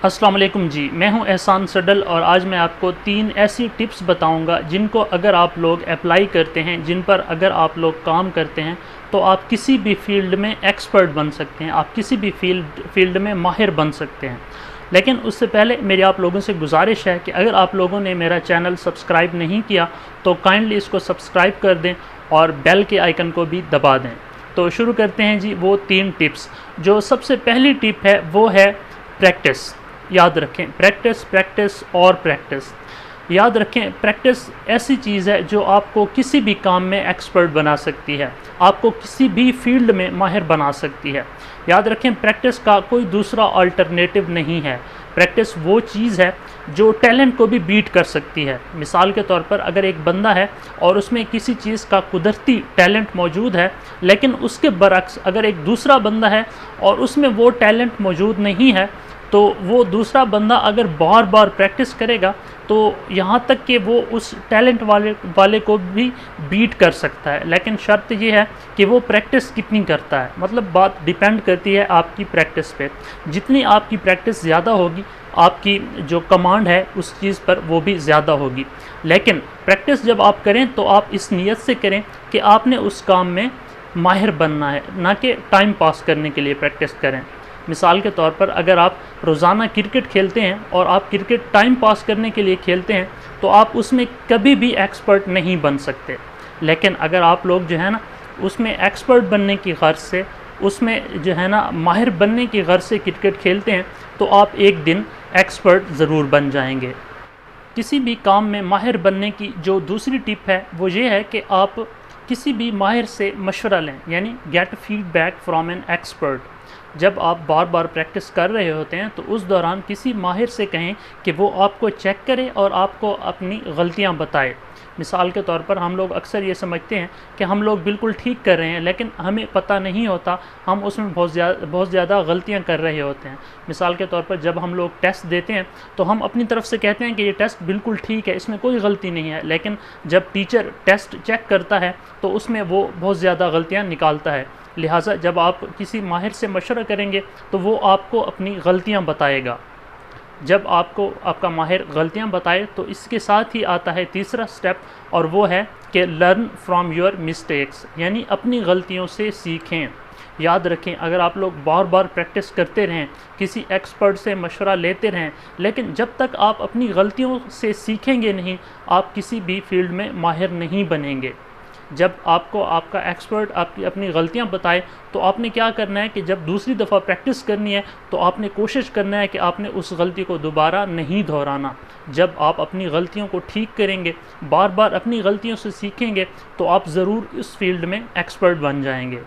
अस्सलाम वालेकुम जी, मैं हूं एहसान सडल और आज मैं आपको 3 ऐसी टिप्स बताऊंगा जिनको अगर आप लोग अप्लाई करते हैं, जिन पर अगर आप लोग काम करते हैं तो आप किसी भी फील्ड में एक्सपर्ट बन सकते हैं, आप किसी भी फील्ड में माहिर बन सकते हैं। लेकिन उससे पहले मेरी आप लोगों से गुजारिश है कि अगर आप लोगों ने मेरा चैनल सब्सक्राइब नहीं किया तो काइंडली इसको सब्सक्राइब कर दें और बेल के आइकन को भी दबा दें। तो शुरू करते हैं जी वो 3 टिप्स। जो सबसे पहली टिप है वो है प्रैक्टिस। याद रखें, प्रैक्टिस प्रैक्टिस और प्रैक्टिस। याद रखें, प्रैक्टिस ऐसी चीज़ है जो आपको किसी भी काम में एक्सपर्ट बना सकती है, आपको किसी भी फील्ड में माहिर बना सकती है। याद रखें, प्रैक्टिस का कोई दूसरा अल्टरनेटिव नहीं है। प्रैक्टिस वो चीज़ है जो टैलेंट को भी बीट कर सकती है। मिसाल के तौर पर अगर एक बंदा है और उसमें किसी चीज़ का कुदरती टैलेंट मौजूद है, लेकिन उसके बरक्स अगर एक दूसरा बंदा है और उसमें वो टैलेंट मौजूद नहीं है, तो वो दूसरा बंदा अगर बार बार प्रैक्टिस करेगा तो यहाँ तक कि वो उस टैलेंट वाले को भी बीट कर सकता है। लेकिन शर्त ये है कि वो प्रैक्टिस कितनी करता है। मतलब बात डिपेंड करती है आपकी प्रैक्टिस पे। जितनी आपकी प्रैक्टिस ज़्यादा होगी, आपकी जो कमांड है उस चीज़ पर वो भी ज़्यादा होगी। लेकिन प्रैक्टिस जब आप करें तो आप इस नीयत से करें कि आपने उस काम में माहिर बनना है, ना कि टाइम पास करने के लिए प्रैक्टिस करें। मिसाल के तौर पर अगर आप रोज़ाना क्रिकेट खेलते हैं और आप क्रिकेट टाइम पास करने के लिए खेलते हैं तो आप उसमें कभी भी एक्सपर्ट नहीं बन सकते। लेकिन अगर आप लोग जो है ना उसमें एक्सपर्ट बनने की गर्ज से, उसमें जो है ना माहिर बनने की गर्ज से क्रिकेट खेलते हैं तो आप एक दिन एक्सपर्ट ज़रूर बन जाएंगे। किसी भी काम में माहिर बनने की जो दूसरी टिप है वो ये है कि आप किसी भी माहिर से मशवरा लें, यानी gate feedback from an expert. जब आप बार बार प्रैक्टिस कर रहे होते हैं तो उस दौरान किसी माहिर से कहें कि वो आपको चेक करे और आपको अपनी गलतियां बताए। मिसाल के तौर पर हम लोग अक्सर ये समझते हैं कि हम लोग बिल्कुल ठीक कर रहे हैं, लेकिन हमें पता नहीं होता हम उसमें बहुत ज़्यादा गलतियां कर रहे होते हैं। मिसाल के तौर पर जब हम लोग टेस्ट देते हैं तो हम अपनी तरफ से कहते हैं कि ये टेस्ट बिल्कुल ठीक है, इसमें कोई गलती नहीं है, लेकिन जब टीचर टेस्ट चेक करता है तो उसमें वो बहुत ज़्यादा गलतियाँ निकालता है। लिहाजा जब आप किसी माहिर से मशवरा करेंगे तो वो आपको अपनी गलतियां बताएगा। जब आपको आपका माहिर गलतियां बताए तो इसके साथ ही आता है तीसरा स्टेप, और वो है कि लर्न फ्रॉम योर मिस्टेक्स, यानी अपनी गलतियों से सीखें। याद रखें, अगर आप लोग बार बार प्रैक्टिस करते रहें, किसी एक्सपर्ट से मशवरा लेते रहें, लेकिन जब तक आप अपनी गलतियों से सीखेंगे नहीं, आप किसी भी फील्ड में माहिर नहीं बनेंगे। जब आपको आपका एक्सपर्ट आपकी अपनी गलतियां बताए तो आपने क्या करना है कि जब दूसरी दफ़ा प्रैक्टिस करनी है तो आपने कोशिश करना है कि आपने उस गलती को दोबारा नहीं दोहराना। जब आप अपनी गलतियों को ठीक करेंगे, बार बार अपनी गलतियों से सीखेंगे, तो आप ज़रूर इस फील्ड में एक्सपर्ट बन जाएंगे।